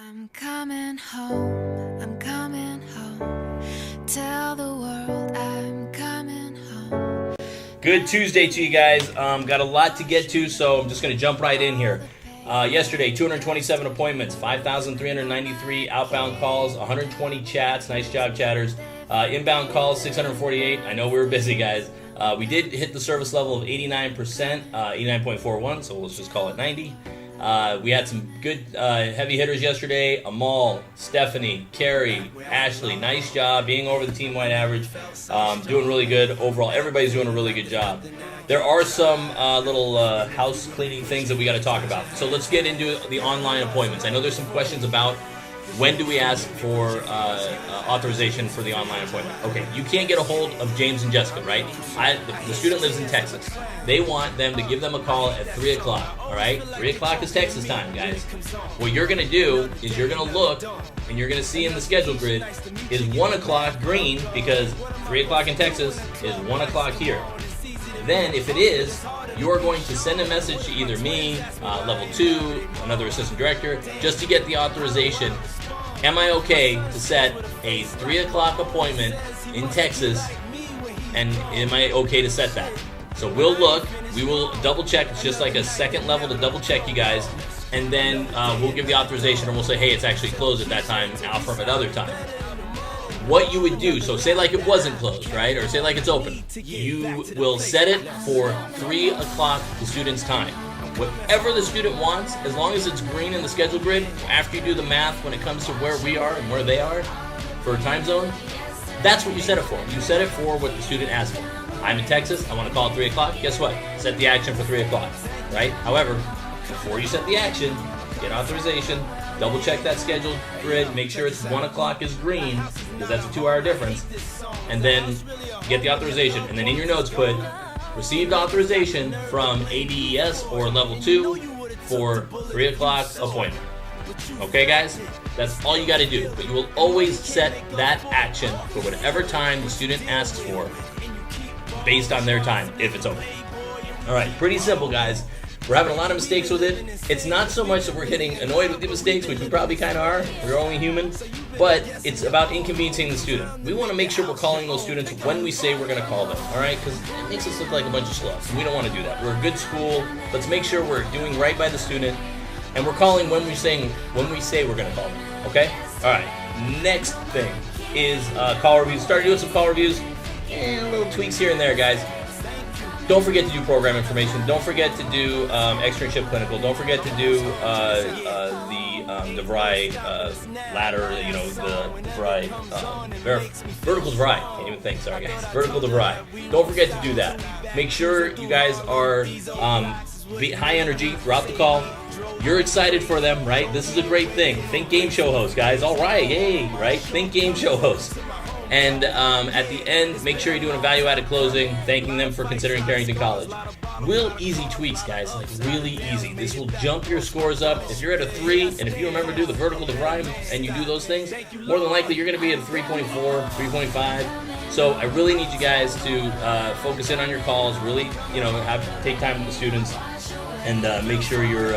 I'm coming home, I'm coming home. Tell the world I'm coming home. Good Tuesday to you guys. Got a lot to get to, so I'm just going to jump right in here. Yesterday, 227 appointments, 5,393 outbound calls, 120 chats. Nice job, chatters. Inbound calls, 648. I know we were busy, guys. We did hit the service level of 89%, 89.41, so let's just call it 90. We had some good heavy hitters yesterday. Amal, Stephanie, Carrie, Ashley, nice job being over the team-wide average. Doing really good overall. Everybody's doing a really good job. There are some little house cleaning things that we got to talk about. So let's get into the online appointments. I know there's some questions about when do we ask for authorization for the online appointment. Okay, you can't get a hold of James and Jessica, right? The student lives in Texas. They want them to give them a call at 3 o'clock, all right? 3 o'clock is Texas time, guys. What you're going to do is you're going to look, and you're going to see in the schedule grid, is 1 o'clock green, because 3 o'clock in Texas is 1 o'clock here. Then, if it is, you are going to send a message to either me, level 2, another assistant director, just to get the authorization. Am I okay to set a 3 o'clock appointment in Texas, and am I okay to set that? So we'll look, we will double check. It's just like a second level to double check you guys, and then we'll give the authorization, and we'll say, hey, it's actually closed at that time, I'll firm at other time. What you would do, so say like it wasn't closed, right? Or say like it's open. You will set it for 3 o'clock the student's time. Whatever the student wants, as long as it's green in the schedule grid, after you do the math when it comes to where we are and where they are for a time zone, that's what you set it for. You set it for what the student asked for. I'm in Texas, I want to call at 3 o'clock. Guess what? Set the action for 3 o'clock, right? However, before you set the action, get authorization, double check that scheduled grid, make sure it's 1 o'clock is green, because that's a 2-hour difference, and then get the authorization. And then in your notes put, received authorization from ADES or level 2 for 3 o'clock appointment. Okay, guys? That's all you got to do. But you will always set that action for whatever time the student asks for based on their time, if it's open. All right, pretty simple, guys. We're having a lot of mistakes with it. It's not so much that we're getting annoyed with the mistakes, which we probably kind of are. We're only human. But it's about inconveniencing the student. We want to make sure we're calling those students when we say we're going to call them, all right? Because it makes us look like a bunch of sluts. We don't want to do that. We're a good school. Let's make sure we're doing right by the student. And we're calling when we say we're going to call them, okay? All right. Next thing is call reviews. Started doing some call reviews. And little tweaks here and there, guys. Don't forget to do program information. Don't forget to do externship clinical. Don't forget to do the DeVry ladder, you know, the DeVry, vertical DeVry. Can't even think, sorry guys. Vertical DeVry. Don't forget to do that. Make sure you guys are high energy throughout the call. You're excited for them, right? This is a great thing. Think game show host, guys. All right, yay, right? Think game show host. And at the end, make sure you're doing a value-added closing, thanking them for considering Carrington College. Real easy tweaks, guys, like really easy. This will jump your scores up. If you're at a 3, and if you remember to do the vertical DeVry and you do those things, more than likely you're going to be at a 3.4, 3.5. So I really need you guys to focus in on your calls, really, you know, take time with the students, and make sure you're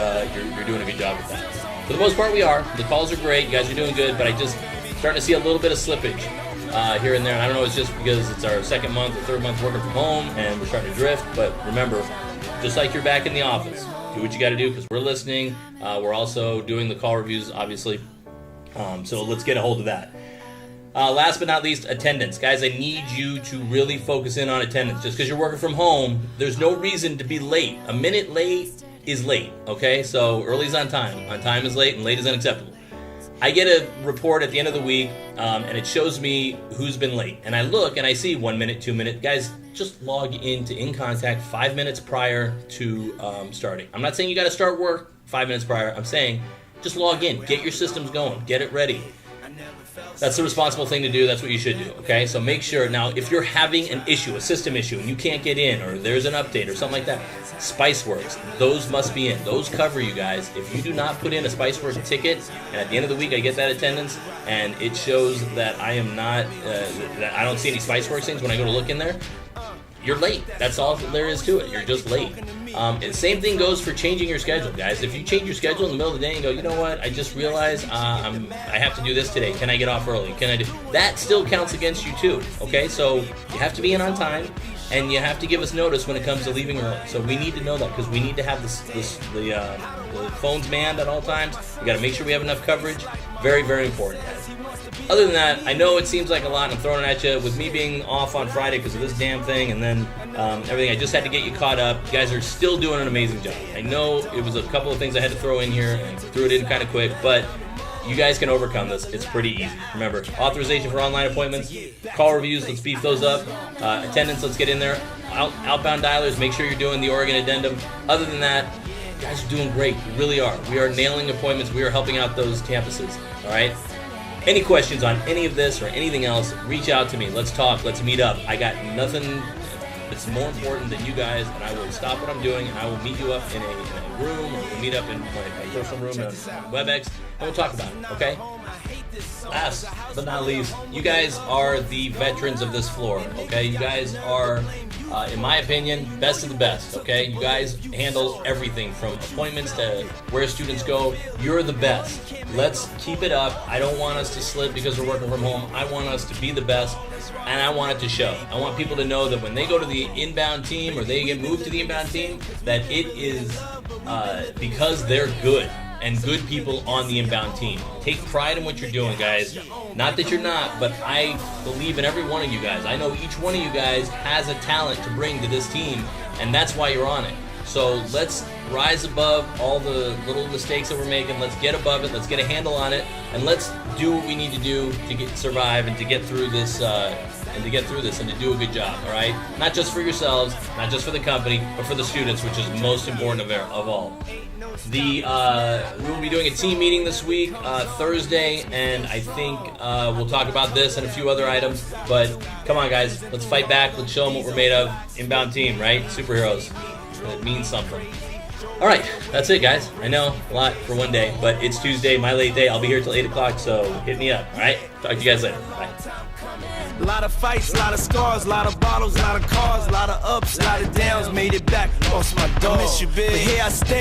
doing a good job with that. For the most part, we are. The calls are great. You guys are doing good, but I just starting to see a little bit of slippage here and there. And I don't know, it's just because it's our second month or third month working from home and we're starting to drift. But remember, just like you're back in the office, do what you got to do because we're listening. We're also doing the call reviews, obviously. So let's get a hold of that. Last but not least, attendance. Guys, I need you to really focus in on attendance. Just because you're working from home, there's no reason to be late. A minute late is late, okay? So early is on time. On time is late, and late is unacceptable. I get a report at the end of the week, and it shows me who's been late. And I look, and I see 1 minute, 2 minute. Guys, just log into InContact 5 minutes prior to starting. I'm not saying you got to start work 5 minutes prior. I'm saying just log in. Get your systems going. Get it ready. That's the responsible thing to do. That's what you should do, okay? So make sure. Now, if you're having an issue, a system issue, and you can't get in, or there's an update or something like that, Spiceworks, those must be in. Those cover you guys. If you do not put in a Spiceworks ticket, and at the end of the week I get that attendance, and it shows that I am not, that I don't see any Spiceworks things when I go to look in there, you're late. That's all there is to it. You're just late. And same thing goes for changing your schedule, guys. If you change your schedule in the middle of the day and go, you know what, I just realized I have to do this today. Can I get off early? Can I do that? Still counts against you too. Okay, so you have to be in on time, and you have to give us notice when it comes to leaving early. So we need to know that, because we need to have the phones manned at all times. We got to make sure we have enough coverage. Very, very important, guys. Other than that, I know it seems like a lot, and I'm throwing it at you. With me being off on Friday because of this damn thing, and then everything, I just had to get you caught up. You guys are still doing an amazing job. I know it was a couple of things I had to throw in here, and threw it in kind of quick, but you guys can overcome this. It's pretty easy. Remember, authorization for online appointments, call reviews, let's beef those up. Attendance, let's get in there. Outbound dialers, make sure you're doing the Oregon addendum. Other than that, you guys are doing great. You really are. We are nailing appointments. We are helping out those campuses. All right? Any questions on any of this or anything else, reach out to me. Let's talk. Let's meet up. I got nothing that's more important than you guys, and I will stop what I'm doing, and I will meet you up in a room, or we'll meet up in my personal room on WebEx, and we'll talk about it, okay? Last but not least, you guys are the veterans of this floor, okay? You guys are, in my opinion, best of the best, okay? You guys handle everything from appointments to where students go. You're the best. Let's keep it up. I don't want us to slip because we're working from home. I want us to be the best, and I want it to show. I want people to know that when they go to the inbound team, or they get moved to the inbound team, that it is because they're good, and good people on the inbound team. Take pride in what you're doing, guys. Not that you're not, but I believe in every one of you guys. I know each one of you guys has a talent to bring to this team, and that's why you're on it. So let's rise above all the little mistakes that we're making. Let's get above it. Let's get a handle on it, and let's do what we need to do to survive and to get through this. And to do a good job, all right? Not just for yourselves, not just for the company, but for the students, which is most important of all. We will be doing a team meeting this week, Thursday, and I think we'll talk about this and a few other items. But come on, guys, let's fight back. Let's show them what we're made of. Inbound team, right? Superheroes. It means something. All right, that's it, guys. I know, a lot for one day, but it's Tuesday, my late day. I'll be here till 8 o'clock, so hit me up, all right? Talk to you guys later. Bye. A lot of fights, a lot of scars, a lot of bottles, a lot of cars, a lot of ups, a lot of downs. Made it back, lost my dog. Miss you, big. But here I stand.